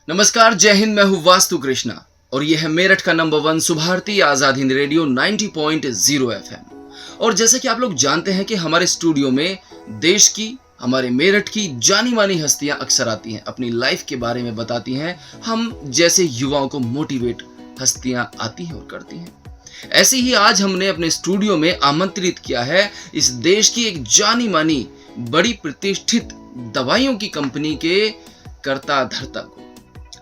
नमस्कार, जय हिंद। मैं हूँ वास्तु कृष्णा और ये है मेरठ का number 1 Subharti Azad Hind radio 90.0 FM। और जैसा कि आप लोग जानते हैं कि हमारे स्टूडियो में देश की, हमारे मेरठ की जानी मानी हस्तियां अक्सर आती हैं, अपनी लाइफ के बारे में बताती हैं। हम जैसे युवाओं को मोटिवेट हस्तियां आती हैं और करती हैं। ऐसे ही आज हमने अपने स्टूडियो में आमंत्रित किया है इस देश की एक जानी मानी बड़ी प्रतिष्ठित दवाइयों की कंपनी के कर्ता धर्ता को।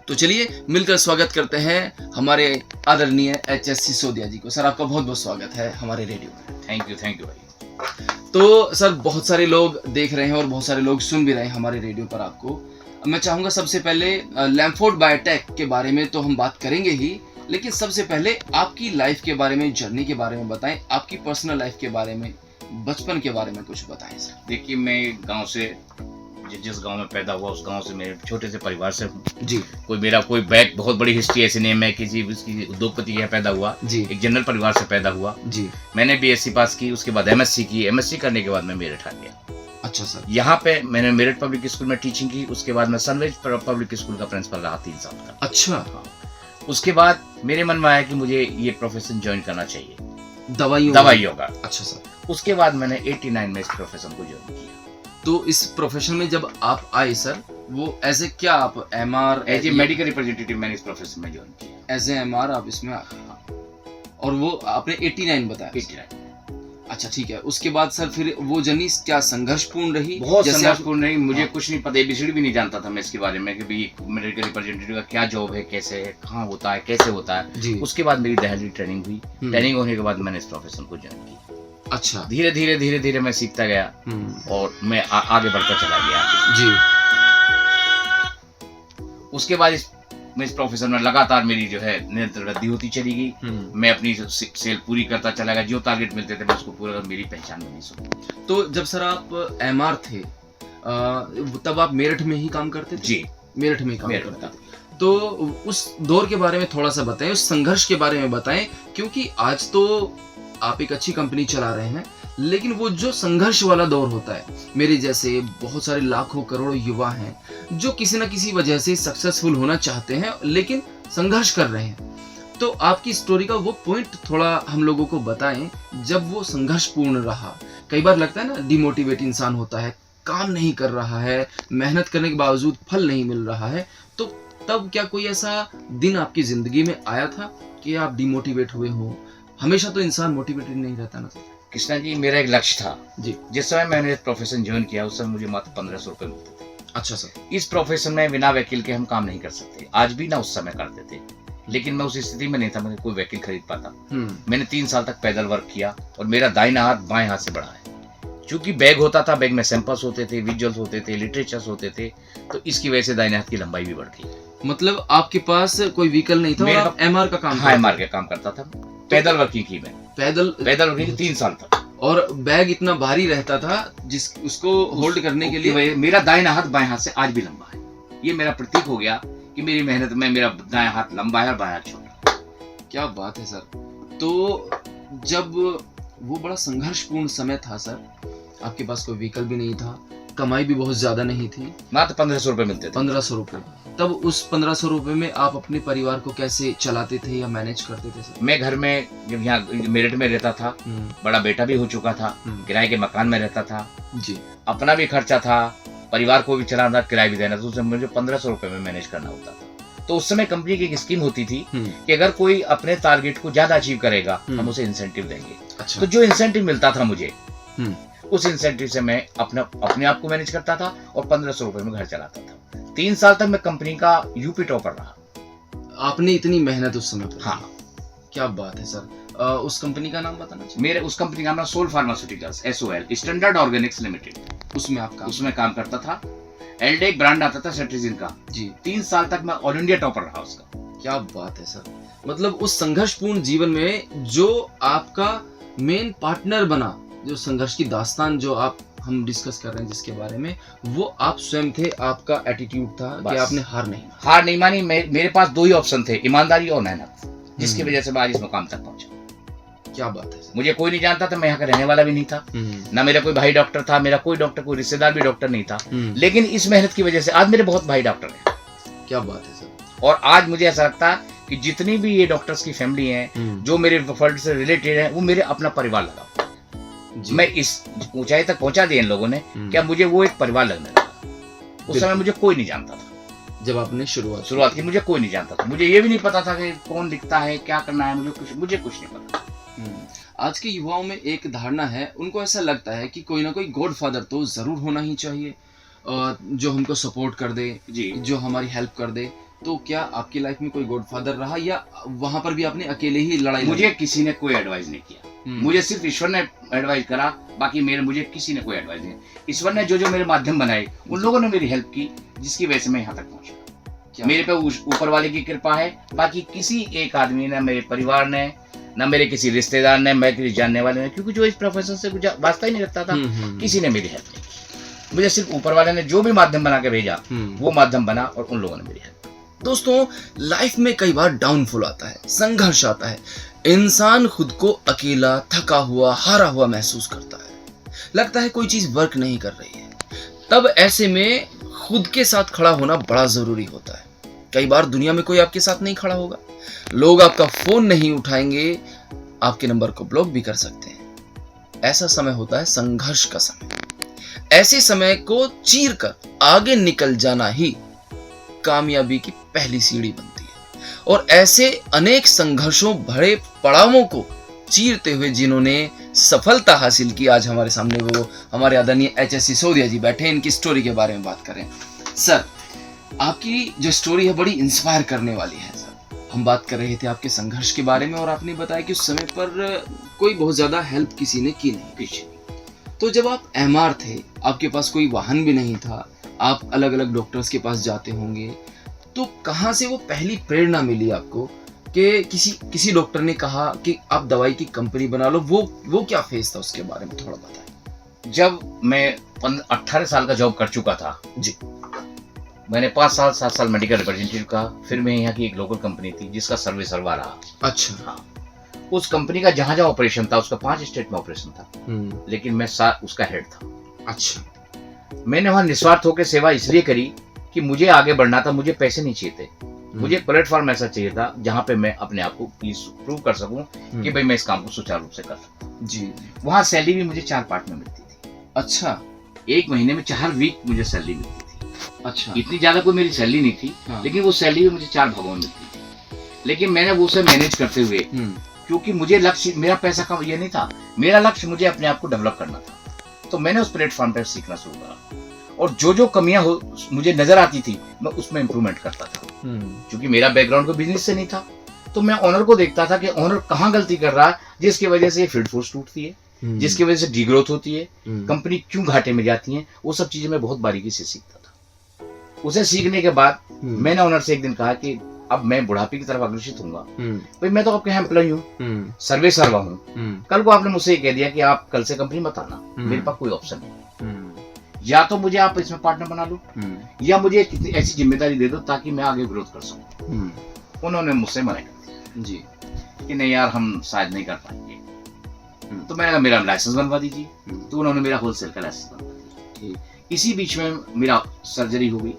तो चलिए मिलकर स्वागत करते हैं हमारे आदरणीय HS सिसोदिया जी को। सर, आपका बहुत बहुत स्वागत है हमारे रेडियो में। थैंक यू भाई। तो सर, बहुत सारे लोग देख रहे हैं और बहुत सारे लोग सुन भी रहे हैं हमारे रेडियो पर आपको। मैं चाहूंगा सबसे पहले लैम्फोर्ड बायोटेक के बारे में तो हम बात करेंगे ही, लेकिन सबसे पहले आपकी लाइफ के बारे में, जर्नी के बारे में बताएं, आपकी पर्सनल लाइफ के बारे में, बचपन के बारे में कुछ बताएं सर। देखिए, मैं गांव से, जिस गांव में पैदा हुआ उस गांव से, मेरे छोटे से परिवार से हूँ जी। मेरा कोई बैक बहुत बड़ी हिस्ट्री ऐसी नहीं है। मैं किसी उद्योगपति के यहाँ पैदा हुआ जी। एक जनरल परिवार से पैदा हुआ जी। मैंने BSc पास की, उसके बाद MSc की। MSc करने के बाद मैं मेरठ आ गया। अच्छा सर। यहाँ पे मैंने मेरठ पब्लिक स्कूल में टीचिंग की। उसके बाद मैं सनराइज पब्लिक स्कूल का प्रिंसिपल रहा 3 साल का। अच्छा। उसके बाद मेरे मन में आया कि मुझे ये प्रोफेशन ज्वाइन करना चाहिए, दवाइयों का। अच्छा सर। उसके बाद मैंने 89 में इस प्रोफेशन को ज्वाइन किया। तो इस प्रोफेशन में जब आप आए सर, वो एज ए क्या, आप MR, as a medical representative मैंने इस प्रोफेशन में ज्वाइन किया। एज ए MR आप इसमें आ गए और वो आपने 89 बताया। 89। अच्छा, ठीक है। उसके बाद सर फिर वो जर्नी क्या संघर्षपूर्ण रही? बहुत संघर्षपूर्ण रही। मुझे हाँ। कुछ नहीं पता, ABCD भी नहीं जानता था मैं इसके बारे में कि भाई मेडिकल रिप्रेजेंटेटिव का क्या जॉब है, कैसे है, कहाँ होता है, कैसे होता है जी। उसके बाद मेरी दिल्ली ट्रेनिंग हुई। ट्रेनिंग होने के बाद मैंने इस प्रोफेशन को ज्वाइन किया। अच्छा। धीरे धीरे मैं सीखता गया और मैं आगे बढ़ता चला गया जी। उसके बाद मैं इस प्रोफेशन में लगातार मेरी जो है निरंतर वृद्धि होती चली गई। मैं अपनी सेल पूरी करता चला गया। जो टारगेट मिलते थे मैं उसको पूरा, मेरी पहचान बनी सब। तो जब सर आप MR थे तब आप मेरठ में ही काम करते थे? जी, मेरठ में काम करते थे। तो उस दौर के बारे में थोड़ा सा बताएं, उस संघर्ष के बारे में बताएं, क्योंकि आज तो आप एक अच्छी कंपनी चला रहे हैं, लेकिन वो जो संघर्ष वाला दौर होता है, मेरे जैसे बहुत सारे लाखों करोड़ों युवा हैं जो किसी न किसी वजह से सक्सेसफुल होना चाहते हैं लेकिन संघर्ष कर रहे हैं। तो आपकी स्टोरी का वो पॉइंट थोड़ा हम लोगों को बताएं जब वो संघर्षपूर्ण रहा। कई बार लगता है ना, डिमोटिवेट इंसान होता है, काम नहीं कर रहा है, मेहनत करने के बावजूद फल नहीं मिल रहा है। तो तब क्या कोई ऐसा दिन आपकी जिंदगी में आया था कि आप डिमोटिवेट हुए हो? हमेशा तो इंसान मोटिवेटेड नहीं रहता ना। कृष्णा जी, मेरा एक लक्ष्य था जी। जिस समय मैंने प्रोफेशन ज्वाइन किया उस समय मुझे मात्र 1500 रुपए मिलते थे। अच्छा सर। इस प्रोफेशन में बिना वकील के हम काम नहीं कर सकते, आज भी ना, उस समय करते थे। लेकिन मैं उस स्थिति में नहीं था, मुझे कोई वकील खरीद पाता। मैंने 3 साल तक पैदल वर्क किया और मेरा दाहिना हाथ बाएं हाथ से बढ़ा है। क्योंकि बैग होता था, बैग में सैंपल्स होते थे, विजुअल्स होते थे, लिटरेचर्स होते थे, तो इसकी वजह से दाहिने हाथ की लंबाई भी बढ़ गई। मतलब आपके पास कोई व्हीकल नहीं था और आप MR का काम? हाँ, MR का काम करता था। पैदल वर्किंग की मैं, पैदल वर्किंग 3 साल तक। और बैग इतना भारी रहता था उसको होल्ड करने के लिए मेरा दाहिना हाथ बाएं हाथ से आज भी लंबा है। ये मेरा प्रतीक हो गया कि मेरी मेहनत में मेरा दायां हाथ लंबा है और बायां हाथ छोटा। क्या बात है सर। तो जब वो बड़ा संघर्षपूर्ण समय था सर, आपके पास कोई व्हीकल भी नहीं था, कमाई भी बहुत ज्यादा नहीं थी, मात्र 1500 रुपए मिलते थे। 1500 रुपए। तब उस 1500 रुपए में आप अपने परिवार को कैसे चलाते थे या मैनेज करते थे सर? मैं घर में, जब यहाँ मेरठ में रहता था, बड़ा बेटा भी हो चुका था, किराए के मकान में रहता था जी। अपना भी खर्चा था, परिवार को भी चलाना, किराया भी देना, तो उसमें मुझे 1500 रुपए में मैनेज करना होता था। तो उस समय कंपनी की एक स्कीम होती थी कि अगर कोई अपने टारगेट को ज्यादा अचीव करेगा हम उसे इंसेंटिव देंगे। अच्छा। तो जो इंसेंटिव मिलता था मुझे, उस इंसेंटिव से मैं अपने आप को मैनेज करता था और 1500 रुपए में घर चलाता था। 3 साल तक मैं कंपनी का यूपी टॉपर रहा। आपने इतनी मेहनत उस समय पर? हाँ। क्या बात है सर। उस कंपनी का नाम बताना चाहिए? मेरे उस कंपनी का नाम Sol pharmaceuticals, SOL, standard organics limited. उसमें काम करता था। एल्डे एक ब्रांड आता था सेट्रिजिन का जी। 3 साल तक मैं ऑल इंडिया टॉपर रहा उसका। क्या बात है सर। मतलब उस संघर्षपूर्ण जीवन में जो आपका मेन पार्टनर बना, जो संघर्ष की दास्तान जो हम डिस्कस कर रहे हैं जिसके बारे में, वो आप स्वयं थे। आपका एटीट्यूड था कि आपने हार नहीं मानी। मेरे पास 2 ही ऑप्शन थे, ईमानदारी और मेहनत, जिसकी वजह से मैं आज इस मुकाम तक पहुंचा। क्या बात है सर। मुझे कोई नहीं जानता था, मैं यहाँ का रहने वाला भी नहीं था, ना मेरा कोई भाई डॉक्टर था, मेरा कोई रिश्तेदार भी डॉक्टर नहीं था, लेकिन इस मेहनत की वजह से आज मेरे बहुत भाई डॉक्टर हैं। क्या बात है सर। और आज मुझे ऐसा लगता है कि जितनी भी ये डॉक्टर्स की फैमिली है जो मेरे फील्ड से रिलेटेड है वो मेरे अपना परिवार लगा। मैं इस ऊंचाई तक पहुंचा दिया इन लोगों ने, क्या मुझे वो एक परिवार लगने लगा। उस समय मुझे कोई नहीं जानता था, जब आपने शुरुआत की मुझे कोई नहीं जानता था, मुझे ये भी नहीं पता था कि कौन लिखता है, क्या करना है, मुझे कुछ नहीं पता। आज के युवाओं में एक धारणा है, उनको ऐसा लगता है कि कोई ना कोई गॉडफादर तो जरूर होना ही चाहिए जो हमको सपोर्ट कर दे जी, जो हमारी हेल्प कर दे। तो क्या आपकी लाइफ में कोई गॉडफादर रहा या वहां पर भी आपने अकेले ही लड़ाई? मुझे किसी ने कोई एडवाइस नहीं किया, मुझे सिर्फ ईश्वर ने एडवाइस करा, बाकी मुझे किसी ने कोई एडवाइस नहीं। ईश्वर ने जो मेरे माध्यम बनाए उन लोगों ने मेरी हेल्प की, जिसकी वजह से मैं यहाँ तक पहुंचा। मेरे पे ऊपर वाले की कृपा है, बाकी किसी एक आदमी ने, मेरे परिवार ने, न मेरे किसी रिश्तेदार ने, मैं किसी जानने वाले ने, क्योंकि जो इस प्रोफेशन से वास्ता ही नहीं रखता था, किसी ने मेरी हेल्प नहीं की। मुझे सिर्फ ऊपर वाले ने जो भी माध्यम बना के भेजा वो माध्यम बना और उन लोगों ने मेरी हेल्प। दोस्तों, लाइफ में कई बार डाउनफॉल आता है, संघर्ष आता है, इंसान खुद को अकेला, थका हुआ, हारा हुआ महसूस करता है, लगता है कोई चीज वर्क नहीं कर रही है। तब ऐसे में खुद के साथ खड़ा होना बड़ा जरूरी होता है। कई बार दुनिया में कोई आपके साथ नहीं खड़ा होगा, लोग आपका फोन नहीं उठाएंगे, आपके नंबर को ब्लॉक भी कर सकते हैं। ऐसा समय होता है संघर्ष का समय। ऐसे समय को चीर कर आगे निकल जाना ही कामयाबी की पहली सीढ़ी बनती है। और ऐसे अनेक संघर्षों भरे पड़ावों को चीरते हुए जिन्होंने सफलता हासिल की, आज हमारे सामने वो हमारे आदरणीय एच.एस. सिसोदिया जी बैठे हैं। इनकी स्टोरी के बारे में बात करें। सर, आपकी जो स्टोरी है बड़ी इंस्पायर करने वाली है। सर, हम बात कर रहे थे आपके संघर्ष के बारे में और आपने बताया कि उस समय पर कोई बहुत ज्यादा हेल्प किसी ने की नहीं। तो जब आप एमआर थे, आपके पास कोई वाहन भी नहीं था, आप अलग अलग डॉक्टर्स के पास जाते होंगे, तो कहाँ से वो पहली प्रेरणा मिली आपको कि किसी डॉक्टर ने कहा कि आप दवाई की कंपनी बना लो? वो क्या फेज था, उसके बारे में थोड़ा बताएं। जब मैं 18 साल का जॉब कर चुका था जी, मैंने 5-7 साल मेडिकल रिप्रेजेंटेटिव का, फिर मैं यहाँ की एक लोकल कंपनी थी जिसका सर्वे सर्वा रहा। अच्छा। हाँ, उस कंपनी का जहाँ जहाँ ऑपरेशन था उसका 5 स्टेट में ऑपरेशन था, लेकिन मैं उसका हेड था। अच्छा। मैंने वहाँ निस्वार्थ होकर सेवा इसलिए करी कि मुझे आगे बढ़ना था, मुझे पैसे नहीं चाहिए थे, मुझे प्लेटफॉर्म ऐसा चाहिए था जहाँ पे मैं अपने आप को प्रूव कर सकूं कि भाई मैं इस काम को सुचारू रूप से कर सकता हूँ। जी। वहाँ सैलरी भी मुझे 4 पार्ट में मिलती थी। अच्छा। एक महीने में 4 वीक मुझे सैलरी मिलती थी। अच्छा। इतनी ज्यादा कोई मेरी सैलरी नहीं थी। हाँ। लेकिन वो सैलरी भी मुझे 4 भागों में मिलती थी। लेकिन मैंने वो उसे मैनेज करते हुए, क्योंकि मुझे लक्ष्य मेरा पैसा का ये नहीं था, मेरा लक्ष्य मुझे अपने आप को डेवलप करना था, तो मैंने उस प्लेटफॉर्म पर सीखना शुरू करा और जो कमियां मुझे नजर आती थी मैं उसमें इम्प्रूवमेंट करता था। क्योंकि मेरा बैकग्राउंड को बिजनेस से नहीं था, तो मैं ओनर को देखता था कि ओनर कहाँ गलती कर रहा है जिसकी वजह से फील्ड फोर्स टूटती है, जिसकी वजह से डीग्रोथ होती है, कंपनी क्यों घाटे में जाती है। वो सब चीजें मैं बहुत बारीकी से सीखता था। उसे सीखने के बाद मैंने ओनर से एक दिन कहा कि अब मैं बुढ़ापे की तरफ अग्रसित होऊंगा, भाई मैं तो आपके यहाँ एम्प्लॉय हूँ, सर्वे सर्वा हूँ। कल को आपने मुझसे कह दिया कि आप कल से कंपनी मत आना, मेरे पास कोई ऑप्शन नहीं, या तो मुझे आप इसमें पार्टनर बना लो या मुझे कितनी ऐसी जिम्मेदारी दे दो ताकि मैं आगे ग्रोथ कर सकूं। उन्होंने मुझसे मना कर दिया जी कि नहीं यार, हम शायद नहीं कर पाएंगे। तो मैंने कहा मेरा लाइसेंस बनवा दीजिए। तो उन्होंने मेरा होलसेल का लाइसेंस बनवा दिया। इसी बीच में मेरा सर्जरी हो गई।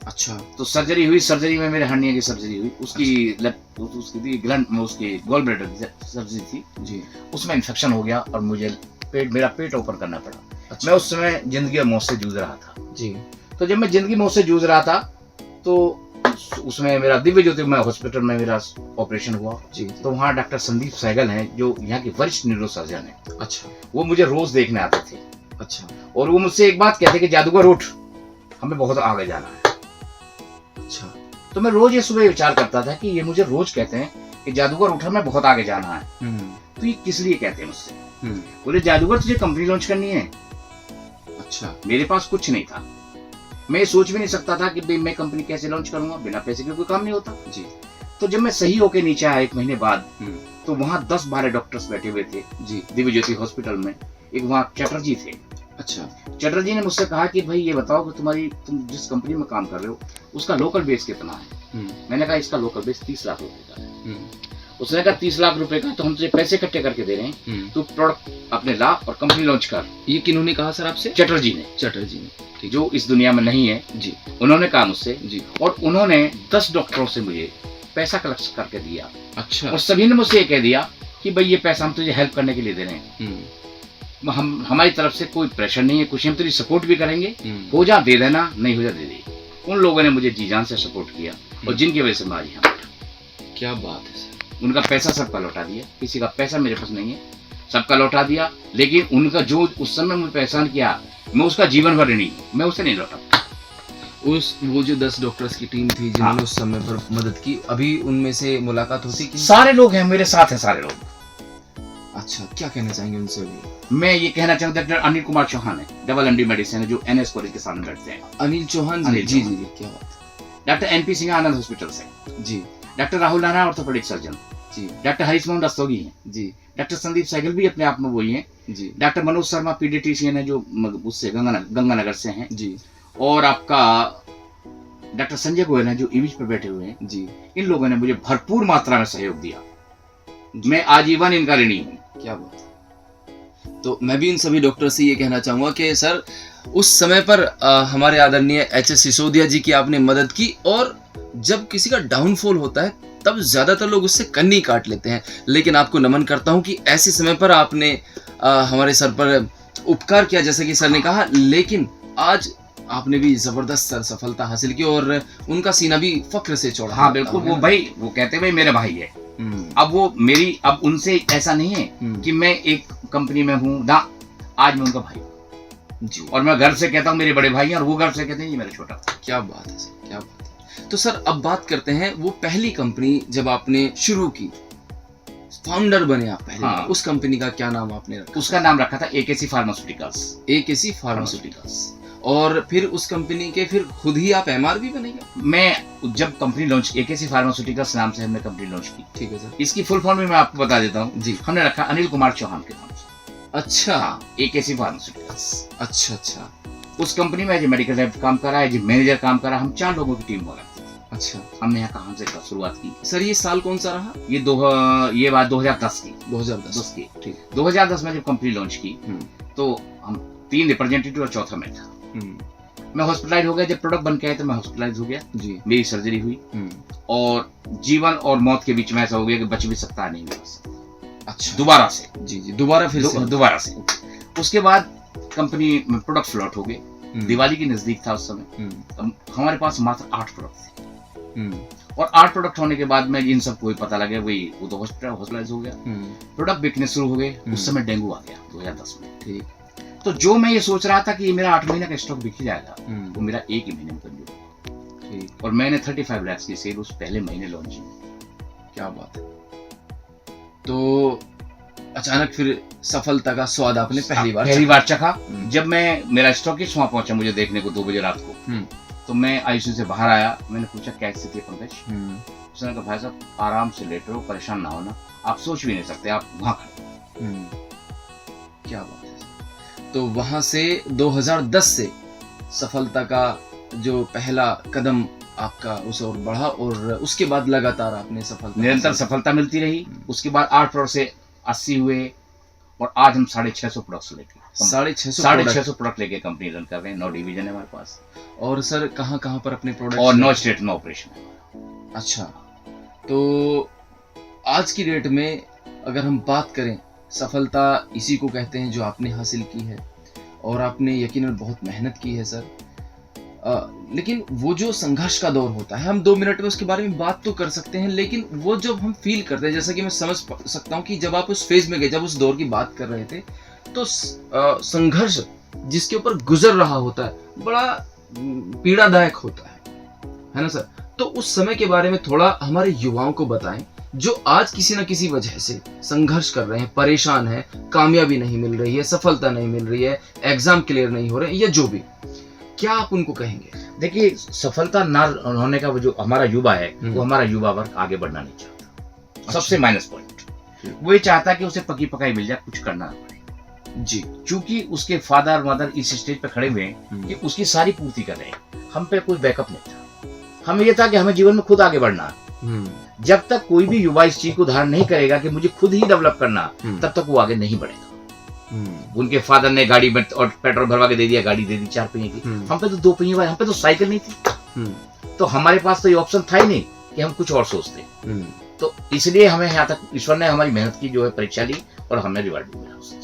अच्छा। तो सर्जरी हुई, सर्जरी में मेरे हर्निया की सर्जरी हुई, उसकी गॉल ब्लैडर की सर्जरी थी जी। उसमें इन्फेक्शन हो गया और मुझे मेरा पेट ओपन करना पड़ा। अच्छा। मैं उस समय जिंदगी और मौत से जूझ रहा था जी। तो जब मैं जिंदगी मौत से जूझ रहा था तो उसमें मेरा दिव्य ज्योति में हॉस्पिटल में मेरा ऑपरेशन हुआ जी। तो वहाँ डॉक्टर संदीप सहगल हैं जो यहाँ के वरिष्ठ न्यूरो सर्जन हैं। अच्छा। वो मुझे रोज देखने आते थे। अच्छा। और वो मुझसे एक बात कहते कि जादूगर उठ, हमें बहुत आगे जाना है। अच्छा। तो मैं रोज ये सुबह विचार करता था कि ये मुझे रोज कहते हैं कि जादूगर उठ, हमें बहुत आगे जाना है। तो ये किस लिए कहते हैं मुझसे? बोले जादूगर तुझे कंपनी लॉन्च करनी है। अच्छा। मेरे पास कुछ नहीं था, मैं सोच भी नहीं सकता था कि भाई मैं कंपनी कैसे लॉन्च करूंगा, बिना पैसे के कोई काम नहीं होता जी। तो जब मैं सही होके नीचे आया 1 महीने बाद, तो वहाँ 10-12 डॉक्टर्स बैठे हुए थे जी दिव्य ज्योति हॉस्पिटल में। एक वहाँ चटर्जी थे। अच्छा। चटर्जी ने मुझसे कहा कि भाई ये बताओ कि तुम जिस कंपनी में काम कर रहे हो उसका लोकल बेस कितना है। मैंने कहा इसका लोकल बेस 30 लाख रुपए का है। उसने कहा 30 लाख रुपए का, तो हम तुझे पैसे इकट्ठे करके दे रहे हैं, तू प्रोडक्ट अपने ला और कंपनी लॉन्च कर। ये किन्होंने कहा सर आपसे? चटर्जी ने। चटर्जी ने, जो इस दुनिया में नहीं है जी उन्होंने कहा मुझसे जी। और उन्होंने 10 डॉक्टरों से मुझे पैसा कलेक्ट करके दिया अच्छा। और सभी ने मुझसे ये कह दिया कि भाई ये पैसा हम तुझे हेल्प करने के लिए दे रहे हैं, हम हमारी तरफ से कोई प्रेशर नहीं है, कुछ हम तुझे सपोर्ट भी करेंगे, हो जा दे देना, नहीं हो जा दे दे। उन लोगों ने मुझे जी जान से सपोर्ट किया और जिनकी वजह से मैं आज यहाँ बैठा। क्या बात है सर। उनका पैसा सबका लौटा दिया, किसी का पैसा मेरे पास नहीं है, सबका लौटा दिया, लेकिन उनका जो उस समय मुझे परेशान किया मैं उसका जीवन भर ऋणी हूं, मैं उसे नहीं लौटा। उस वो जो 10 डॉक्टर्स की टीम थी जिन्होंने उस समय पर मदद की, अभी उनमें से मुलाकात होती कि सारे लोग हैं मेरे साथ हैं, सारे लोग। अच्छा, क्या कहना चाहेंगे उनसे अभी? मैं ये कहना चाहूँगा डॉक्टर अनिल कुमार चौहान है, डबल एमडी मेडिसिन है, जो NS कॉलेज के सामने बैठते हैं। अनिल चौहान जी, अनिल जी चौहान। जी, क्या बात है। Doctor NP Singh Anand hospital से जी doctor Rahul Narayan orthopedic surgeon जी डॉक्टर हरीश मोहन रस्तोगी हैं, जी डॉक्टर संदीप सहगल भी अपने आप में वही हैं, जी डॉक्टर मनोज शर्मा पीडियाट्रिशियन है जो उससे गंगानगर से हैं, जी और आपका डॉक्टर संजय गोयल है जो इविज पे बैठे हुए हैं। जी। इन लोगों ने मुझे भरपूर मात्रा में सहयोग दिया, मैं आजीवन इनका ऋणी हूँ। क्या बात है। तो मैं भी इन सभी डॉक्टर से ये कहना चाहूंगा कि सर उस समय पर हमारे आदरणीय HS सिसोदिया जी की आपने मदद की, और जब किसी का डाउनफॉल होता है तब ज्यादातर लोग उससे कन्नी काट लेते हैं, लेकिन आपको नमन करता हूं कि ऐसे समय पर आपने हमारे सर पर उपकार किया, जैसे कि सर ने कहा, लेकिन आज आपने भी जबरदस्त सर सफलता हासिल की और उनका सीना भी फक्र से चौड़ा। हाँ बिल्कुल, वो भाई वो कहते भाई मेरे भाई है। अब वो मेरी, अब उनसे ऐसा नहीं है कि मैं एक कंपनी में हूँ ना, आज मैं उनका भाई जी, और मैं घर से कहता हूँ मेरे बड़े भाई हैं और वो घर से कहते हैं ये मेरा छोटा भाई। क्या बात है सर, क्या बात है। तो सर अब बात करते हैं वो पहली कंपनी जब आपने शुरू की, फाउंडर बने आप पहले। हाँ। उस कंपनी का क्या नाम आपने रखा? उसका नाम रखा था AKC फार्मास्यूटिकल्स। AKC pharmaceuticals. और फिर उस कंपनी के फिर खुद ही आप MR भी बने गए? मैं जब कंपनी लॉन्च, AKC फार्मास्यूटिकल्स नाम से हमने कंपनी लॉन्च की। ठीक है सर। इसकी फुल फॉर्म भी मैं आपको बता देता हूँ जी। हमने रखा अनिल कुमार चौहान के नाम से। अच्छा। हाँ, AKC फार्मास्यूटिकल्स। अच्छा अच्छा। उस कंपनी में एज मेडिकल रेप काम करा, एज मैनेजर काम करा, हम 4 लोगों की टीम हुआ करती थी। अच्छा। हमने यहाँ काम से शुरुआत की। सर ये साल कौन सा रहा? ये बात 2010 की। 2010 की। ठीक। 2010 में जब कंपनी लॉन्च की तो हम 3 रिप्रेजेंटेटिव और चौथा मैं था। मैं हॉस्पिटलाइज हो गया, जब प्रोडक्ट बन के आए तो मैं हॉस्पिटलाइज हो गया जी। मेरी सर्जरी हुई और जीवन और मौत के बीच में ऐसा हो गया कि बच भी सकता नहीं हुआ। अच्छा। दोबारा से जी जी, दोबारा फिर से। दोबारा से। उसके बाद कंपनी में प्रोडक्ट फ्लॉट हो गए। दिवाली के नजदीक था उस समय। हमारे पास मात्र 8 प्रोडक्ट थे और 8 प्रोडक्ट होने के बाद में इन सबको पता लगा वही वो तो हॉस्पिटलाइज हो गया, प्रोडक्ट बिकने शुरू हो गए। उस समय डेंगू आ गया 2010 में। ठीक। तो जो मैं ये सोच रहा था कि मेरा 8 महीने का स्टॉक बिक ही जाएगा, वो मेरा 1 ही महीने में कंज्यूम हुआ। ठीक। और मैंने 35 लाख की सेल उस पहले महीने लॉन्च की। क्या बात है। तो अचानक फिर सफलता का स्वाद आपने पहली बार चखा। जब मैं मेरा स्टॉकिस्ट वहां पहुंचा मुझे देखने को 2 बजे रात को, तो मैं ICU से बाहर आया। मैंने पूछा क्या स्थिति है पंकज? उसने कहा भाई साहब आराम से लेट रहो, परेशान ना होना, आप सोच भी नहीं सकते, आप वहां खड़े। क्या बात है। तो वहां से 2010 से सफलता का जो पहला कदम आपका उस और बढ़ा और उसके बाद लगातार आपने निरंतर सफलता मिलती रही। उसके बाद 8 प्रोडक्ट से 80 हुए और आज हम 650 प्रोडक्ट्स लेके 650 प्रोडक्ट लेके कंपनी रन कर रहे हैं। 9 डिवीजन है हमारे पास। और सर कहाँ कहाँ पर अपने प्रोडक्ट? और 9 स्टेट में ऑपरेशन है। अच्छा। तो आज की डेट में अगर हम बात करें, सफलता इसी को कहते हैं जो आपने हासिल की है और आपने यकीनन बहुत मेहनत की है सर। लेकिन वो जो संघर्ष का दौर होता है, हम 2 मिनट में उसके बारे में बात तो कर सकते हैं, लेकिन वो जब हम फील करते हैं, जैसा कि मैं समझ सकता हूँ कि जब आप उस फेज में गए, जब उस दौर की बात कर रहे थे, तो संघर्ष जिसके ऊपर गुजर रहा होता है बड़ा पीड़ादायक होता है ना सर? तो उस समय के बारे में थोड़ा हमारे युवाओं को बताएं जो आज किसी न किसी वजह से संघर्ष कर रहे हैं, परेशान हैं, कामयाबी नहीं मिल रही है, सफलता नहीं मिल रही है, एग्जाम क्लियर नहीं हो रहे हैं या जो भी, क्या आप उनको कहेंगे? देखिए, सफलता ना होने का वो जो हमारा युवा है, वो हमारा युवा वर्ग आगे बढ़ना नहीं चाहता। अच्छा। सबसे माइनस पॉइंट वो ये चाहता है कि उसे पकी पकाई मिल जाए, कुछ करना ना पड़े जी। क्योंकि उसके फादर मदर इस स्टेज पे खड़े हुए हैं कि उसकी सारी पूर्ति कर रहे हैं। हम पे कोई बैकअप नहीं था। हमें ये था कि हमें जीवन में खुद आगे बढ़ना। जब तक कोई भी युवा इस चीज को धारण नहीं करेगा कि मुझे खुद ही डेवलप करना, तब तक वो आगे नहीं बढ़ेगा। उनके फादर ने गाड़ी में और पेट्रोल भरवा के दे दिया, गाड़ी दे दी 4 पहिए की। हम पे तो 2 पहिए वाली, हम पे तो साइकिल नहीं थी। तो हमारे पास तो ये ऑप्शन था ही नहीं कि हम कुछ और सोचते। तो इसलिए हमें यहाँ तक ईश्वर ने हमारी मेहनत की जो है परीक्षा ली और हमें रिवार्ड भी मिला उससे।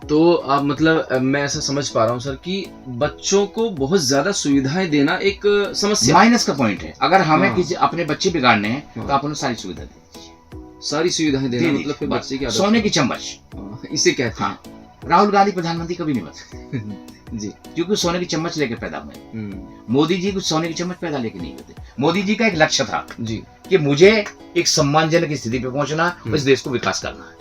तो आप मतलब मैं ऐसा समझ पा रहा हूँ सर कि बच्चों को बहुत ज्यादा सुविधाएं देना एक समस्या, माइनस का पॉइंट है। अगर हमें किसी अपने बच्चे बिगाड़ने हैं तो आप उन्हें सारी सुविधा दे दीजिए, सारी सुविधाएं देना मतलब फिर बच्चे की आदत, सोने की चम्मच इसे कहते हैं। राहुल गांधी प्रधानमंत्री कभी नहीं बन सकते जी, क्योंकि सोने की चम्मच लेके पैदा हुए। मोदी जी कुछ सोने की चम्मच पैदा लेके नहीं होते। मोदी जी का एक लक्ष्य था जी कि मुझे एक सम्मानजनक स्थिति पे पहुंचना है, इस देश को विकास करना है।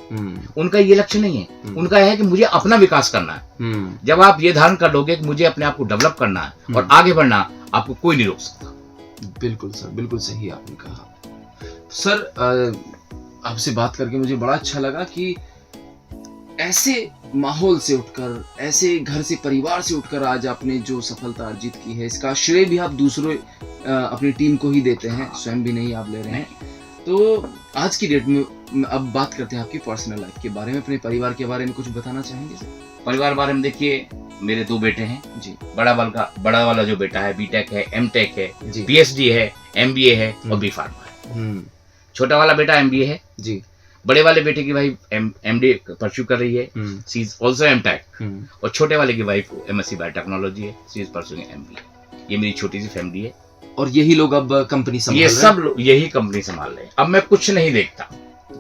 उनका ये लक्ष्य नहीं है, उनका है कि मुझे अपना विकास करना है। जब आप ये धारण कर लोगे कि मुझे अपने आप को डेवलप करना है और आगे बढ़ना, आपको कोई नहीं रोक सकता। बिल्कुल सर, बिल्कुल सही आपने कहा। सर आपसे बात करके मुझे बड़ा अच्छा लगा कि ऐसे माहौल से उठकर, ऐसे घर से, परिवार से उठकर आज आपने जो सफलता अर्जित की है, इसका श्रेय भी आप दूसरों अपनी टीम को ही देते हैं, स्वयं भी नहीं आप ले रहे हैं। तो आज की डेट में अब बात करते हैं आपकी पर्सनल लाइफ के बारे में, अपने परिवार के बारे में कुछ बताना चाहेंगे सर? परिवार बारे में देखिए, मेरे 2 बेटे हैं जी। बड़ा वाला जो बेटा है बीटेक है, एमटेक है, पीएचडी है, एमबीए है और बी फार्मा है। छोटा वाला बेटा एमबीए है जी। बड़े वाले बेटे की वाइफ एमडी परस्यू कर रही है, शी इज आल्सो एमटेक। और छोटे वाले की वाइफ एमएससी बायोटेक्नोलॉजी है, शी इज परस्यूइंग एमबीए। ये मेरी छोटी सी फैमिली है और यही लोग अब कंपनी संभाल रहे हैं। ये सब लोग यही कंपनी संभाल रहे हैं। अब मैं कुछ नहीं देखता,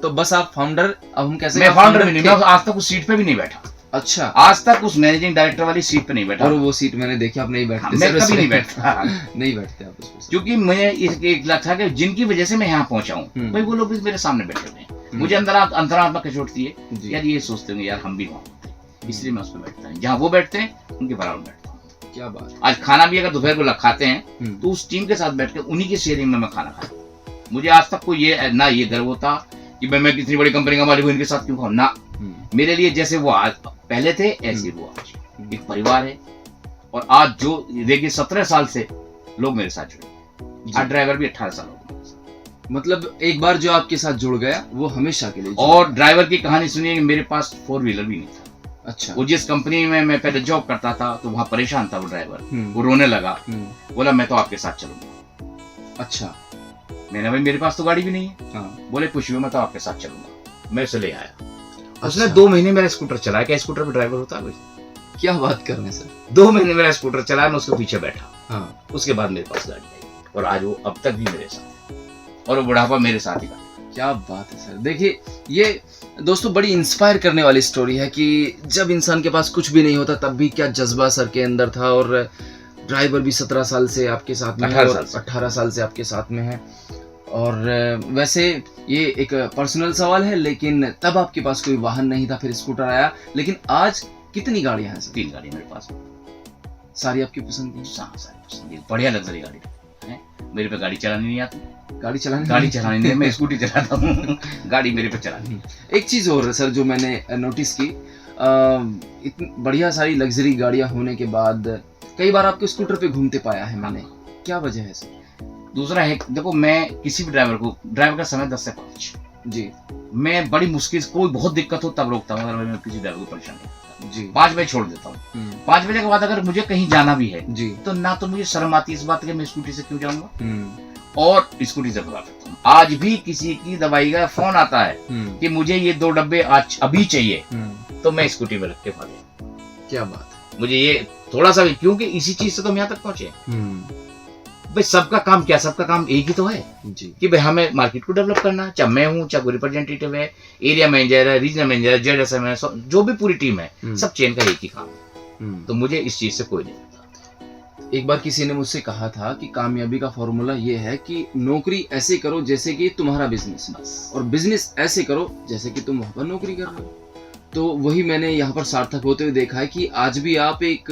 तो बस आप फाउंडर, अब हम कैसे? मैं फाउंडर भी नहीं, मैं आज तक उस सीट पे भी नहीं बैठा। अच्छा, आज तक उस मैनेजिंग डायरेक्टर वाली सीट पे नहीं बैठा। और वो सीट मैंने देखी, आप नहीं बैठते? मैं कभी नहीं बैठता नहीं बैठते आप उसमें, क्योंकि मैं एक लक्ष्य था कि जिनकी वजह से मैं यहाँ पहुंचा हूँ, भाई वो लोग भी मेरे सामने बैठे हुए हैं। मुझे अंतरात्मा कचोटती है, यार ये सोचते हैं यार हम भी वहाँ होते, इसलिए मैं उस पर बैठता हूँ। जहाँ वो बैठते हैं उनके बराबर बैठता हूँ। क्या बात। आज खाना भी अगर दोपहर को खाते हैं तो उस टीम के साथ बैठ के उन्हीं की शेयरिंग में मैं खाना खाता हूँ। मुझे आज तक कोई ये ना ये गर्व होता कि मैं कितनी बड़ी कंपनी का मालिक हूँ, इनके साथ क्यों खाऊं ना। मेरे लिए जैसे वो आज पहले थे ऐसे वो आज एक परिवार है। और आज जो देखिए 17 साल से लोग मेरे साथ जुड़े, आज ड्राइवर भी 18 साल हो गए। मतलब एक बार जो आपके साथ जुड़ गया वो हमेशा के लिए। और ड्राइवर की कहानी सुनिए, मेरे पास 4 व्हीलर भी नहीं था। अच्छा। वो जिस कंपनी में मैं पहले जॉब करता था तो वहाँ परेशान था वो ड्राइवर, वो रोने लगा, बोला मैं तो आपके साथ चलूंगा। अच्छा। मैंने भाई मेरे पास तो गाड़ी भी नहीं है। हाँ। बोले कुछ भी, मैं तो आपके साथ चलूंगा। मैं उसे ले आया। उसने 2 महीने मेरा स्कूटर चलाया। क्या स्कूटर पे ड्राइवर होता है? क्या बात कर रहे हैं सर। 2 महीने मेरा स्कूटर चलाया, मैं उसके पीछे बैठा। हाँ। उसके बाद मेरे पास गाड़ी आई और आज वो अब तक भी मेरे साथ है और वो बुढ़ापा मेरे साथ ही था। क्या बात है सर। देखिए ये दोस्तों बड़ी इंस्पायर करने वाली स्टोरी है कि जब इंसान के पास कुछ भी नहीं होता तब भी क्या जज्बा सर के अंदर था। और ड्राइवर भी 17 साल से आपके साथ में है, 18 साल से आपके साथ में है। और वैसे ये एक पर्सनल सवाल है, लेकिन तब आपके पास कोई वाहन नहीं था, फिर स्कूटर आया। लेकिन आज कितनी गाड़ियां हैं सर? 3 गाड़ी मेरे पास। सारी आपकी पसंद की? सारी पसंद की, बढ़िया लग्जरी गाड़ी है। मेरे पे गाड़ी चलानी नहीं आती। गाड़ी चलानी नहीं, मैं स्कूटी चलाता हूँ, गाड़ी मेरे पे चलानी। एक चीज और सर जो मैंने नोटिस की, इतनी बढ़िया सारी लग्जरी गाड़ियां होने के बाद कई बार आपके स्कूटर पे घूमते पाया है मैंने, क्या वजह है सर? दूसरा है, देखो मैं किसी भी ड्राइवर का समय 10 से 5 जी। मैं बड़ी मुश्किल से, कोई बहुत दिक्कत हो तब रोकता हूँ, अगर मैं किसी ड्राइवर को परेशान नहीं जी। 5 बजे छोड़ देता हूँ। 5 बजे के बाद अगर मुझे कहीं जाना भी है जी, तो ना तो मुझे शर्म आती इस बात की मैं स्कूटी से क्यों जाऊंगा, और स्कूटी से भगा देता हूँ। आज भी किसी की दवाई का फोन आता है कि मुझे ये 2 डब्बे आज अभी चाहिए, तो मैं स्कूटी में रख के भागे। क्या बात। मुझे ये थोड़ा सा भी, क्योंकि इसी चीज से तो हम यहाँ तक पहुंचे। भाई सबका काम क्या, सबका काम एक ही तो है जी, कि भाई हमें मार्केट को डेवलप करना, चाहे मैं हूँ, चाहे कोई रिप्रेजेंटेटिव है, एरिया मैनेजर है, रीजनल मैनेजर है, जेडएसएम है, जो भी पूरी टीम है, सब चेन का एक ही काम है। तो मुझे इस चीज से कोई नहीं होता। एक बार किसी ने मुझसे कहा था कि कामयाबी का फॉर्मूला ये है कि नौकरी ऐसे करो जैसे कि तुम्हारा बिजनेस, बस, और बिजनेस ऐसे करो जैसे कि तुम वहां पर नौकरी कर रहे हो। तो वही मैंने यहाँ पर सार्थक होते हुए देखा है कि आज भी आप एक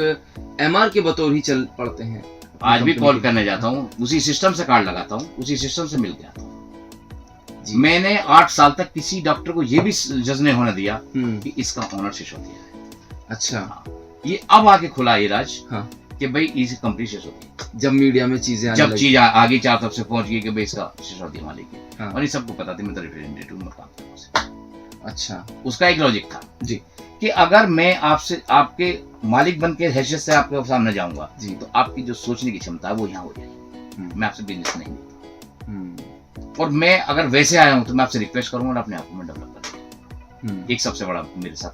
एमआर के बतौर ही चल पड़ते हैं। आज भी कॉल करने जाता हूँ, उसी सिस्टम से कार्ड लगाता हूँ, उसी सिस्टम से मिल के आता हूँ। मैंने 8 साल तक किसी डॉक्टर को ये भी जज नहीं होने दिया कि इसका ऑनर सिसोदिया है। अच्छा। ये अब आके खुला ये राज कि भाई इस कंपनी सिसोदिया, जब मीडिया में चीजें जब चीज आगे 4 तरफ से पहुंच गई कि भाई इसका सिसोदिया मालिक है, और ये सबको पता थी मैं तो रिप्रेजेंटेटिव में काम करता हूँ। अच्छा, उसका एक लॉजिक था जी। कि अगर मैं आपसे आपके मालिक बन के हैसियत से आपके सामने जाऊंगा जी। तो आपकी जो सोचने की क्षमता है वो यहाँ हो जाएगी। मैं आपसे बिजनेस नहीं लेता। और मैं अगर वैसे आया हूं तो मैं आपसे रिक्वेस्ट करूंगा और अपने आप को मैं डेवलप करूंगा। एक सबसे बड़ा मेरे साथ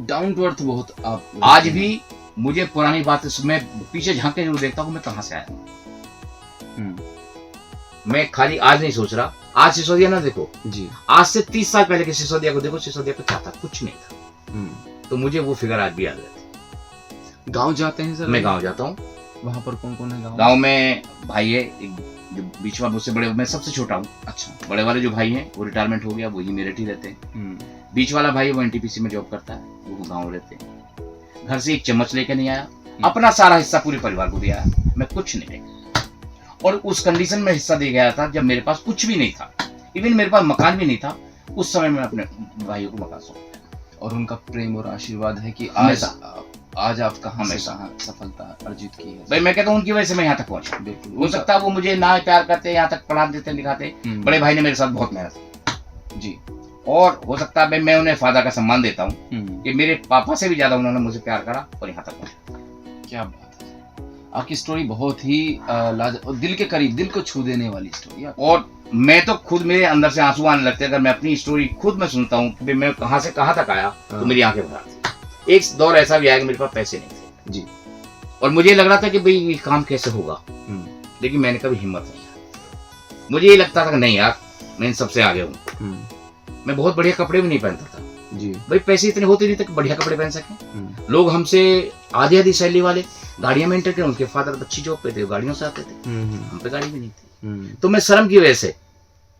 डाउन टू अर्थ बहुत आप आज भी मुझे पुरानी बात मैं पीछे झांक के जरूर देखता हूँ मैं कहां से आया हूँ। मैं खाली आज नहीं सोच रहा, आज सिसोदिया ना देखो जी, आज से 30 साल पहले के सिसोदिया को देखो, सिसोदिया को क्या था, कुछ नहीं था। तो मुझे वो फिगर आज भी याद रहती। गांव जाते हैं सर? मैं गांव जाता हूँ। वहां पर कौन कौन है गांव में? भाई है एक जो बीच वाला मुझसे बड़े, मैं सबसे छोटा हूँ। अच्छा। बड़े वाले जो भाई हैं वो रिटायरमेंट हो गया, वही मेरठ ही रहते हैं। बीच वाला भाई वो एनटीपीसी में जॉब करता है, वो गाँव रहते हैं। घर से एक चम्मच लेकर नहीं आया, अपना सारा हिस्सा पूरे परिवार को दिया, मैं कुछ नहीं लेकर। और उस कंडीशन में हिस्सा दे गया था जब मेरे पास कुछ भी नहीं था, इवन मेरे पास मकान भी नहीं था। उस समय मैं अपने भाइयों को मकान सौंपा। और उनका प्रेम और आशीर्वाद है कि आज आपका हमेशा सफलता अर्जित की है। भाई मैं कहता हूँ उनकी वजह से मैं यहाँ तक पहुंचा। बिल्कुल। हो सकता है वो मुझे ना प्यार करते, यहाँ तक पढ़ा देते लिखाते, बड़े भाई ने मेरे साथ बहुत मेहनत की जी। और हो सकता है मैं उन्हें फादर का सम्मान देता हूँ कि मेरे पापा से भी ज्यादा उन्होंने मुझे प्यार करा और यहाँ तक पहुंचा। क्या बात है, आपकी स्टोरी बहुत ही दिल के करीब, दिल को छू देने वाली स्टोरी। और मैं तो खुद मेरे अंदर से आंसू आने लगते हैं अगर मैं अपनी स्टोरी खुद में सुनता हूँ कि मैं कहाँ से कहाँ तक आया तो मेरी आंखें भर आती। एक दौर ऐसा भी आया कि मेरे पास पैसे नहीं थे जी, और मुझे लग रहा था कि भाई ये काम कैसे होगा, लेकिन मैंने कभी हिम्मत नहीं किया। मुझे ये लगता था कि नहीं यार मैं इन सबसे आगे हूँ। मैं बहुत बढ़िया कपड़े भी नहीं पहनता था जी। भाई, पैसे इतने होते नहीं थे कि बढ़िया कपड़े पहन सके। लोग हमसे आधी आधी सैलरी वाले गाड़ियां में एंटर थे, उनके फादर अच्छी जॉब पे थे, गाड़ियों से आते थे, हम पे गाड़ी भी नहीं थी। तो मैं शर्म की वजह से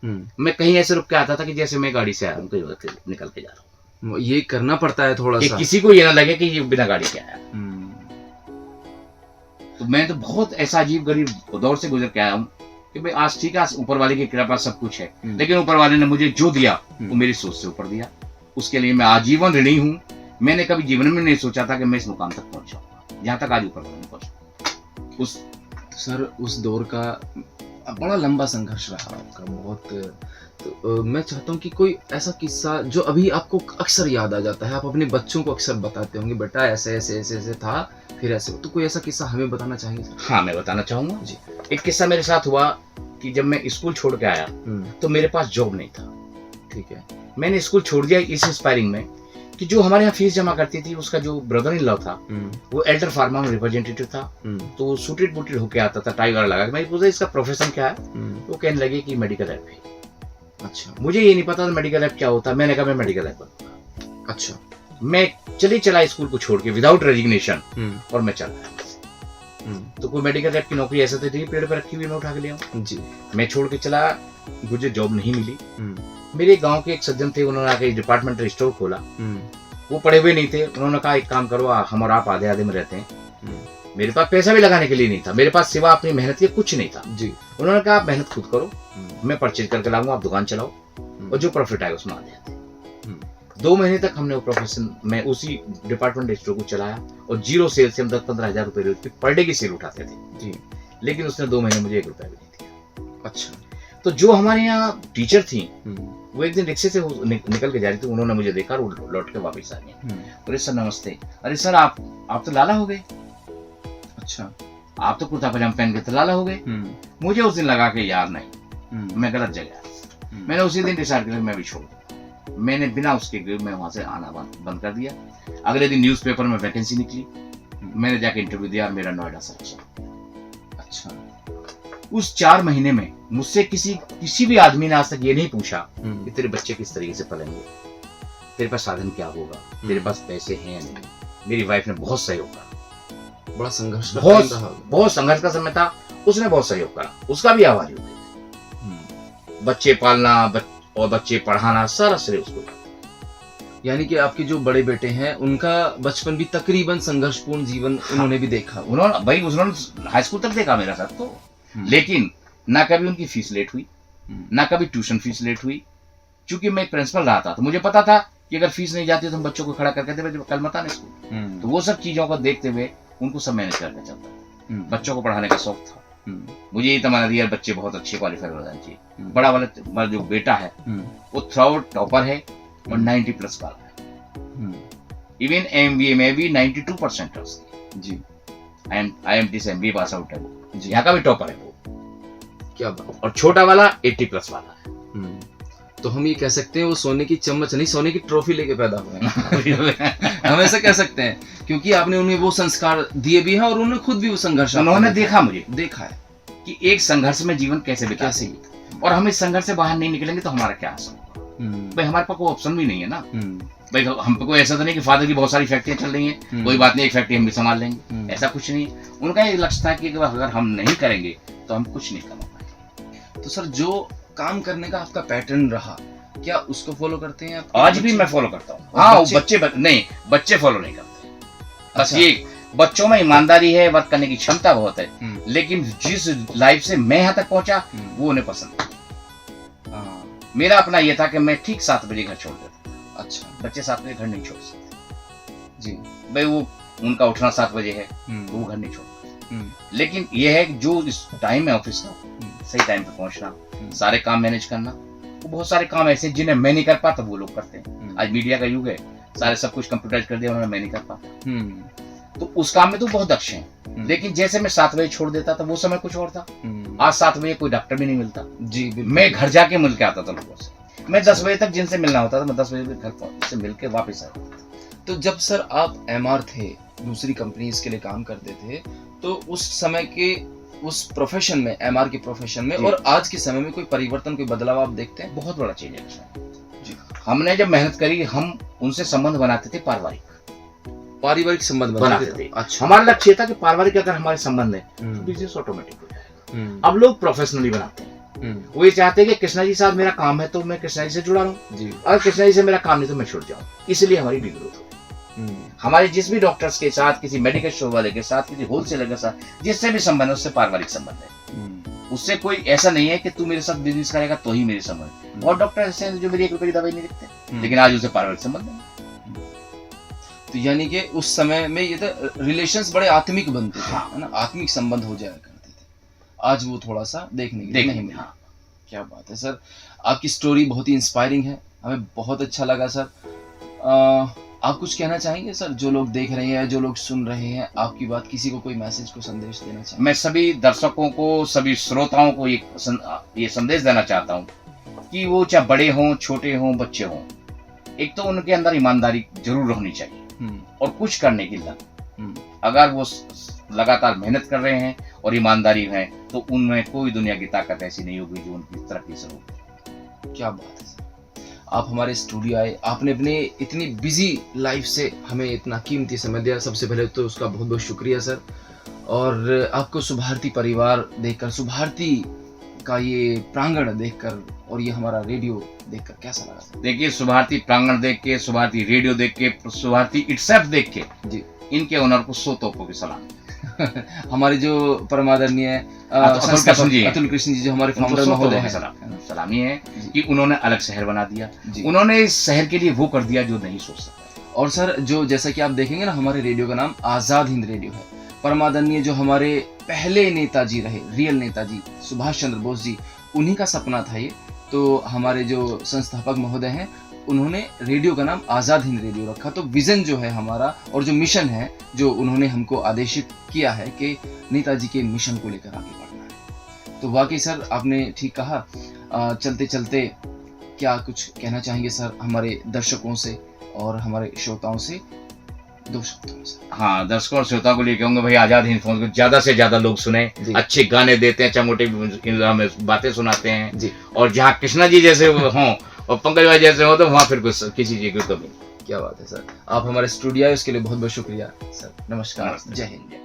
मैं कहीं ऐसे रुक के आता था कि जैसे मैं गाड़ी से आया हूँ, निकल के जा रहा हूँ। ये करना पड़ता है थोड़ा सा, किसी को ये ना लगे कि ये बिना गाड़ी के आया। तो मैं तो बहुत ऐसा अजीब गरीब दौर से गुजर के आया हूँ कि भाई आज ठीक है, ऊपर वाले की कृपा सब कुछ है, लेकिन ऊपर वाले ने मुझे जो दिया वो मेरी सोच से ऊपर दिया। उसके लिए मैं आजीवन ऋणी हूँ। मैंने कभी जीवन में नहीं सोचा था कि मैं इस मुकाम तक पहुंचाऊंगा जहां तक आज ऊपर वाले ने पहुंचा। उस दौर का बड़ा लंबा संघर्ष रहा आपका, बहुत। तो मैं चाहता हूँ कि कोई ऐसा किस्सा जो अभी आपको अक्सर याद आ जाता है, आप अपने बच्चों को अक्सर बताते होंगे बेटा ऐसे ऐसे ऐसे ऐसे था, फिर ऐसे, तो कोई ऐसा किस्सा हमें बताना चाहेंगे सर? हाँ मैं बताना चाहूंगा जी। एक किस्सा मेरे साथ हुआ कि जब मैं स्कूल छोड़ के आया तो मेरे पास जॉब नहीं था। ठीक है। मैंने स्कूल छोड़ दिया इस इंस्पायरिंग में कि जो हमारे यहाँ फीस जमा करती थी उसका जो ब्रदर इन लॉ था वो एल्डर फार्मा में रिप्रेजेंटेटिव था। तो वो सूटेड बूटेड होके आता था, टाई वगैरह लगा के। मैं पूछा इसका प्रोफेशन क्या है, वो कहने लगे कि मेडिकल रैप है। अच्छा। मुझे ये नहीं पता था मेडिकल रैप क्या होता। मैंने कहा मैं मेडिकल रैप बनूंगा। अच्छा। मैं चला स्कूल को छोड़ के विदाउट रेजिग्नेशन और मैं चला। तो कोई मेडिकल रैप की नौकरी ऐसे थी पेड़ पर रखी हुई, मैं उठा के लिया जी। मैं छोड़ के चला, मुझे जॉब नहीं मिली। मेरे गांव के एक सज्जन थे, उन्होंने आके डिपार्टमेंटल स्टोर खोला। वो पढ़े हुए नहीं थे, उन्होंने कहा एक काम करो, हम और आप आधे आधे में रहते हैं। मेरे पास पैसा भी लगाने के लिए नहीं था, मेरे पास सिवा अपनी मेहनत के कुछ नहीं था जी। उन्होंने कहा आप मेहनत खुद करो, मैं परचेज करके लाऊंगा, आप दुकान चलाओ और जो प्रॉफिट आएगा उसमें आधे आधे। 2 महीने तक हमने वो प्रोफेशन में उसी डिपार्टमेंट स्टोर को चलाया और जीरो सेल से हम 10-15 हजार रुपए पर डे की सेल उठाते थे जी। लेकिन उसने 2 महीने मुझे 1 रुपया भी नहीं दिया। अच्छा। तो जो हमारे यहाँ टीचर थी वो एक दिन रिक्शे से निकल के जा रही थी, उन्होंने मुझे देखा और लौट के वापस आ गए। अरे सर नमस्ते। अरे सर आप तो लाला हो गए। अच्छा, आप तो कुर्ता पजामा पहन के तो लाला हो गए। मुझे उस दिन लगा के यार नहीं, मैं गलत जगह। मैंने उसी दिन डिसाइड किया मैं भी छोड़ दूं। मैंने बिना उसके मैं वहां से आना बंद कर दिया। अगले दिन न्यूज़पेपर में वैकेंसी निकली, मैंने जाके इंटरव्यू दिया, मेरा नोएडा सिलेक्शन। अच्छा। उस 4 महीने में मुझसे किसी भी आदमी ने आज तक ये नहीं पूछा कि तेरे बच्चे किस तरीके से पलेंगे, तेरे पास साधन क्या होगा, तेरे पास पैसे हैं या नहीं। मेरी वाइफ ने बहुत सहयोग करा। बड़ा संघर्ष, बहुत संघर्ष का समय था, उसने बहुत सहयोग करा, उसका भी आभारी हूँ। बच्चे पालना और बच्चे पढ़ाना सारा श्रेय उसको। यानी कि आपके जो बड़े बेटे हैं उनका बचपन भी तकरीबन संघर्षपूर्ण जीवन उन्होंने भी देखा। उन्होंने हाई स्कूल तक देखा मेरा साथ तो, लेकिन ना कभी उनकी फीस लेट हुई, ना कभी ट्यूशन फीस लेट हुई। क्योंकि मैं प्रिंसिपल रहा था तो मुझे पता था कि अगर फीस नहीं जाती तो हम बच्चों को खड़ा करके देते, कल मत आने स्कूल। तो वो सब चीजों को देखते हुए उनको सब मैनेज करके चलता था। बच्चों को पढ़ाने का शौक था। मुझे ये तमन्ना थी यार बच्चे बहुत अच्छे क्वालिफाई हो जाने चाहिए। बड़ा वाला जो बेटा है वो थ्रू आउट टॉपर है और 90+ पार है। इवन MBA में भी 92% है उसकी जी। IMT से MBA पास आउट है वो, जी। यहाँ का भी टॉपर है वो। क्या बात। और छोटा वाला 80+ वाला है। तो हम ये कह सकते हैं वो सोने की चम्मच नहीं, सोने की ट्रॉफी लेके पैदा हुए हैं। हम ऐसा कह सकते हैं, क्योंकि आपने उन्हें वो संस्कार दिए भी हैं और उन्होंने खुद भी वो संघर्ष उन्होंने देखा, मुझे देखा है कि एक संघर्ष में जीवन कैसे बिता कैसे और हम इस संघर्ष से बाहर नहीं निकलेंगे तो हमारा क्या आसान होगा। भाई हमारे पास कोई ऑप्शन भी नहीं है ना। भाई हम पे कोई ऐसा तो नहीं कि फादर की बहुत सारी फैक्ट्रियां चल रही हैं, कोई बात नहीं, एक फैक्ट्री हम भी संभाल लेंगे, ऐसा कुछ नहीं। उनका एक लक्ष्य था कि अगर हम नहीं करेंगे तो हम कुछ नहीं कमा पाएंगे। तो सर जो काम करने का आपका पैटर्न रहा, क्या उसको फॉलो करते हैं आप? आज भी मैं फॉलो करता हूँ। हाँ, बच्चे फॉलो नहीं करते। बस अच्छा। ये बच्चों में ईमानदारी है, वर्क करने की क्षमता बहुत है, लेकिन जिस लाइफ से मैं यहाँ तक पहुंचा वो उन्हें पसंद है। मेरा अपना ये था कि मैं ठीक 7 बजे घर छोड़ देता। अच्छा। बच्चे 7 बजे घर नहीं छोड़ सकते जी। भाई, वो उनका उठना 7 बजे है तो वो घर नहीं छोड़। लेकिन ये है कि जो इस टाइम है ऑफिस का, सही टाइम पे पहुंचना, सारे काम मैनेज करना। वो बहुत सारे काम ऐसे जिन्हें मैं नहीं कर पाता वो लोग करते हैं। आज मीडिया का युग है, सारे सब कुछ कंप्यूटराइज कर दिया, उन्होंने मैं नहीं कर पाता। तो उस काम में तो बहुत दक्ष हैं। लेकिन जैसे मैं 7 बजे छोड़ देता था वो समय कुछ और था। आज 7 बजे कोई डॉक्टर भी नहीं मिलता जी। मैं घर जाके मिल के आता था लोगों से। मैं 10 बजे तक जिनसे मिलना होता था मैं 10 बजे घर से मिल के वापस आया। तो जब सर आप MR थे, दूसरी कंपनीज के लिए काम करते थे, तो उस समय के उस प्रोफेशन में, MR के प्रोफेशन में और आज के समय में कोई परिवर्तन, कोई बदलाव आप देखते हैं? बहुत बड़ा चेंज है जी। हमने जब मेहनत करी, हम उनसे संबंध बनाते थे, पारिवारिक संबंध बनाते थे। अच्छा। हमारा लक्ष्य ये था कि पारिवारिक अगर हमारे संबंध है तो बिजनेस ऑटोमेटिक हो जाएगा। अब लोग प्रोफेशनली बनाते हैं। वो ये चाहते हैं कि कृष्णा जी साथ मेरा काम है तो मैं कृष्णा जी से जुड़ा रहूं जी। अगर कृष्णा जी से मेरा काम नहीं तो मैं छूट जाऊं। इसलिए हमारी डिग्रोथ हुई। हमारे जिस भी डॉक्टर्स के साथ, किसी मेडिकल स्टोर वाले के साथ, किसी होलसेलर के साथ, जिससे भी संबंध है उससे पारिवारिक संबंध है। उससे कोई ऐसा नहीं है कि तू मेरे साथ बिजनेस करेगा तो ही मेरे संबंध। और डॉक्टर ऐसे हैं जो मेरी 1 रुपए की दवाई नहीं लिखते, लेकिन आज उसे पारिवारिक संबंध है। तो यानी कि उस समय में ये था, रिलेशंस बड़े आत्मिक बनते थे, है ना, आत्मिक संबंध हो जाया करते थे। आज वो थोड़ा सा देखने के लिए नहीं मिला। क्या बात है सर, आपकी स्टोरी बहुत ही इंस्पायरिंग है, हमें बहुत अच्छा लगा सर। आप कुछ कहना चाहेंगे सर? जो लोग देख रहे हैं, जो लोग सुन रहे हैं आपकी बात, किसी को कोई मैसेज, को संदेश देना चाहेंगे? मैं सभी दर्शकों को, सभी श्रोताओं को ये संदेश देना चाहता हूँ कि वो चाहे बड़े हों, छोटे हों, बच्चे हों, एक तो उनके अंदर ईमानदारी जरूर होनी चाहिए और कुछ करने की लग। अगर वो लगातार मेहनत कर रहे हैं और ईमानदारी है तो उनमें कोई दुनिया की ताकत ऐसी नहीं होगी जो उनकी तरक्की से होगी। क्या बात है सर, आप हमारे स्टूडियो आए, आपने अपने इतनी बिजी लाइफ से हमें इतना कीमती समय दिया, सबसे पहले तो उसका बहुत बहुत शुक्रिया सर। और आपको सुभारती परिवार देखकर, सुभारती का ये प्रांगण देखकर और ये हमारा रेडियो देखकर कैसा लगा सर? देखिए, सुभारती प्रांगण देख के, सुभारती रेडियो देख के, सुभारती इटसेल्फ देख के जी, इनके ओनर को 100 तोपों की सलाम। हमारे जो परमादरणीय अतुल कृष्ण जी जो हमारे फाउंडर महोदय हैं, सलामी है कि उन्होंने अलग शहर बना दिया, उन्होंने इस शहर के लिए वो कर दिया जो नहीं सोच सकता। और सर जो जैसा कि आप देखेंगे ना, हमारे रेडियो का नाम आजाद हिंद रेडियो है। परमादरणीय जो हमारे पहले नेताजी रहे, रियल नेताजी सुभाष चंद्र बोस जी, उन्हीं का सपना था ये। तो हमारे जो संस्थापक महोदय हैं, उन्होंने रेडियो का नाम आज़ाद हिंद रेडियो रखा। तो विजन जो है हमारा और जो मिशन है, जो उन्होंने हमको आदेशित किया है कि नेताजी के मिशन को लेकर आगे बढ़ना है। तो वाकई सर आपने ठीक कहा। चलते चलते क्या कुछ कहना चाहेंगे सर हमारे दर्शकों से और हमारे श्रोताओं से? 2 शब्दों में सर। हाँ, दर्शकों और श्रोताओं को लिए कहूंगा भाई, आजाद हिंद फोन को ज्यादा से ज्यादा लोग सुने, अच्छे गाने देते हैं, चमोटे हमें बातें सुनाते हैं जी। और जहाँ कृष्णा जी जैसे हों और पंकज भाई जैसे हो तो वहाँ फिर कुछ किसी चीज की कमी। क्या बात है सर, आप हमारे स्टूडियो आए उसके लिए बहुत बहुत शुक्रिया सर। नमस्कार, जय हिंद।